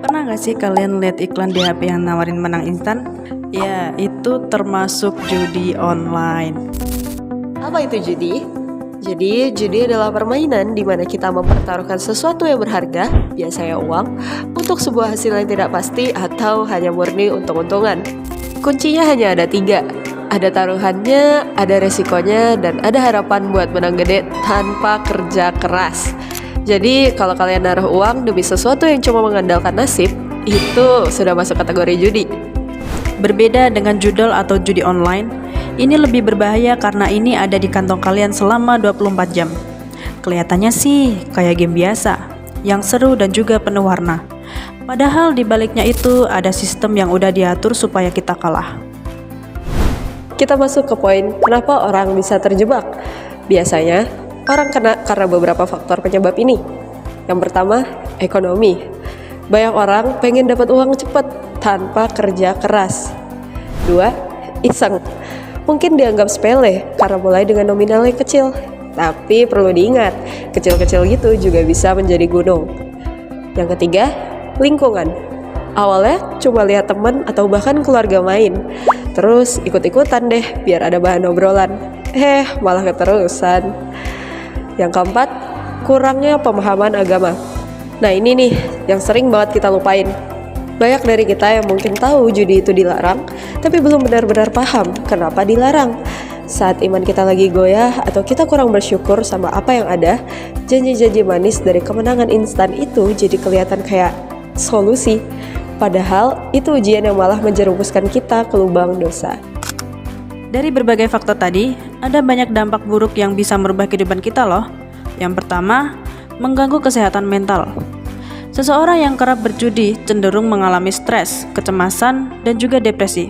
Pernah nggak sih kalian lihat iklan di HP yang nawarin menang instan? Ya, itu termasuk judi online. Apa itu judi? Jadi, judi adalah permainan di mana kita mempertaruhkan sesuatu yang berharga, biasanya uang, untuk sebuah hasil yang tidak pasti atau hanya murni untung-untungan. Kuncinya hanya ada 3. Ada taruhannya, ada resikonya, dan ada harapan buat menang gede tanpa kerja keras. Jadi, kalau kalian naruh uang demi sesuatu yang cuma mengandalkan nasib, itu sudah masuk kategori judi. Berbeda dengan judol atau judi online, ini lebih berbahaya karena ini ada di kantong kalian selama 24 jam. Kelihatannya sih kayak game biasa, yang seru dan juga penuh warna. Padahal di baliknya itu ada sistem yang udah diatur supaya kita kalah. Kita masuk ke poin kenapa orang bisa terjebak. Biasanya, orang kena karena beberapa faktor penyebab ini. Yang pertama, ekonomi. Banyak orang pengen dapat uang cepat tanpa kerja keras. 2, iseng. Mungkin dianggap sepele karena mulai dengan nominal yang kecil. Tapi perlu diingat, kecil-kecil gitu juga bisa menjadi gunung. Yang ketiga, lingkungan. Awalnya cuma lihat teman atau bahkan keluarga main, terus ikut-ikutan deh biar ada bahan obrolan. Malah keterusan. Yang keempat, kurangnya pemahaman agama. Nah ini nih yang sering banget kita lupain. Banyak dari kita yang mungkin tahu judi itu dilarang, tapi belum benar-benar paham kenapa dilarang. Saat iman kita lagi goyah atau kita kurang bersyukur sama apa yang ada, janji-janji manis dari kemenangan instan itu jadi kelihatan kayak solusi. Padahal itu ujian yang malah menjerumuskan kita ke lubang dosa. Dari berbagai faktor tadi, ada banyak dampak buruk yang bisa merubah kehidupan kita loh. Yang pertama, mengganggu kesehatan mental. Seseorang yang kerap berjudi cenderung mengalami stres, kecemasan, dan juga depresi.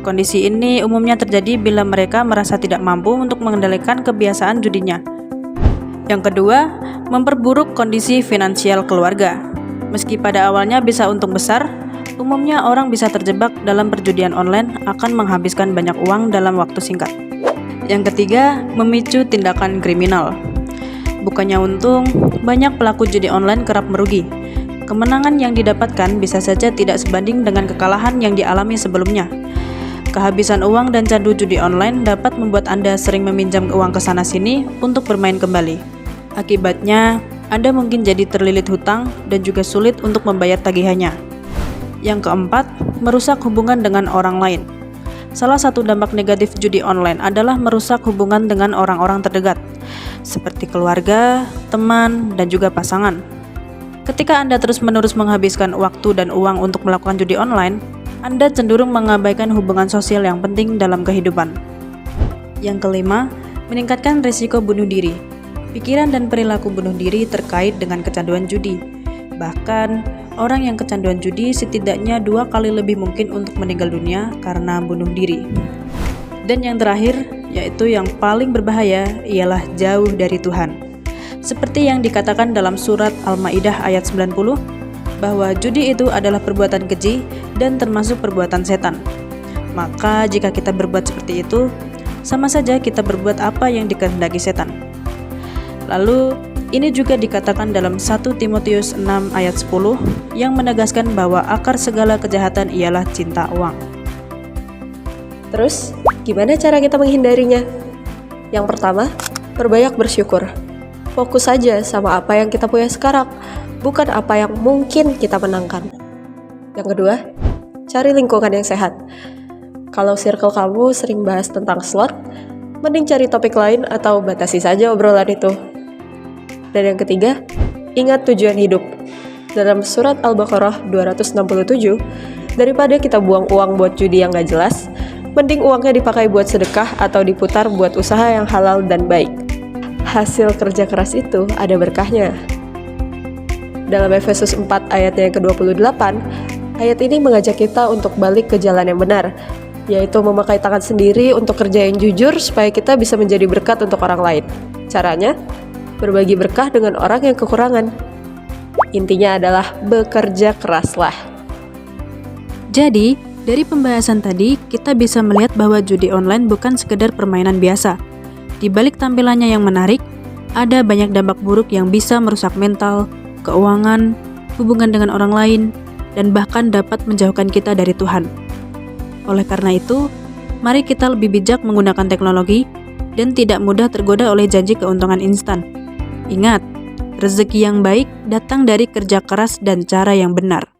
Kondisi ini umumnya terjadi bila mereka merasa tidak mampu untuk mengendalikan kebiasaan judinya. Yang kedua, memperburuk kondisi finansial keluarga. Meski pada awalnya bisa untung besar, umumnya orang bisa terjebak dalam perjudian online akan menghabiskan banyak uang dalam waktu singkat. Yang ketiga, memicu tindakan kriminal. Bukannya untung, banyak pelaku judi online kerap merugi. Kemenangan yang didapatkan bisa saja tidak sebanding dengan kekalahan yang dialami sebelumnya. Kehabisan uang dan candu judi online dapat membuat Anda sering meminjam uang ke sana-sini untuk bermain kembali. Akibatnya, Anda mungkin jadi terlilit hutang dan juga sulit untuk membayar tagihannya. Yang keempat, merusak hubungan dengan orang lain. Salah satu dampak negatif judi online adalah merusak hubungan dengan orang-orang terdekat, seperti keluarga, teman, dan juga pasangan. Ketika Anda terus-menerus menghabiskan waktu dan uang untuk melakukan judi online, Anda cenderung mengabaikan hubungan sosial yang penting dalam kehidupan. Yang kelima, meningkatkan risiko bunuh diri. Pikiran dan perilaku bunuh diri terkait dengan kecanduan judi. Bahkan, orang yang kecanduan judi setidaknya 2 kali lebih mungkin untuk meninggal dunia karena bunuh diri. Dan yang terakhir, yaitu yang paling berbahaya, ialah jauh dari Tuhan. Seperti yang dikatakan dalam surat Al-Maidah ayat 90, bahwa judi itu adalah perbuatan keji dan termasuk perbuatan setan. Maka jika kita berbuat seperti itu, sama saja kita berbuat apa yang dikehendaki setan. Lalu, ini juga dikatakan dalam 1 Timotius 6 ayat 10 yang menegaskan bahwa akar segala kejahatan ialah cinta uang. Terus, gimana cara kita menghindarinya? Yang pertama, perbanyak bersyukur. Fokus saja sama apa yang kita punya sekarang, bukan apa yang mungkin kita menangkan. Yang kedua, cari lingkungan yang sehat. Kalau circle kamu sering bahas tentang slot, mending cari topik lain atau batasi saja obrolan itu. Dan yang ketiga, ingat tujuan hidup. Dalam surat Al-Baqarah 267, daripada kita buang uang buat judi yang gak jelas, mending uangnya dipakai buat sedekah atau diputar buat usaha yang halal dan baik. Hasil kerja keras itu ada berkahnya. Dalam Efesus 4 ayatnya yang ke-28, ayat ini mengajak kita untuk balik ke jalan yang benar, yaitu memakai tangan sendiri untuk kerja yang jujur supaya kita bisa menjadi berkat untuk orang lain. Caranya, berbagi berkah dengan orang yang kekurangan. Intinya adalah bekerja keraslah. Jadi, dari pembahasan tadi, kita bisa melihat bahwa judi online bukan sekedar permainan biasa. Di balik tampilannya yang menarik, ada banyak dampak buruk yang bisa merusak mental, keuangan, hubungan dengan orang lain, dan bahkan dapat menjauhkan kita dari Tuhan. Oleh karena itu, mari kita lebih bijak menggunakan teknologi dan tidak mudah tergoda oleh janji keuntungan instan. Ingat, rezeki yang baik datang dari kerja keras dan cara yang benar.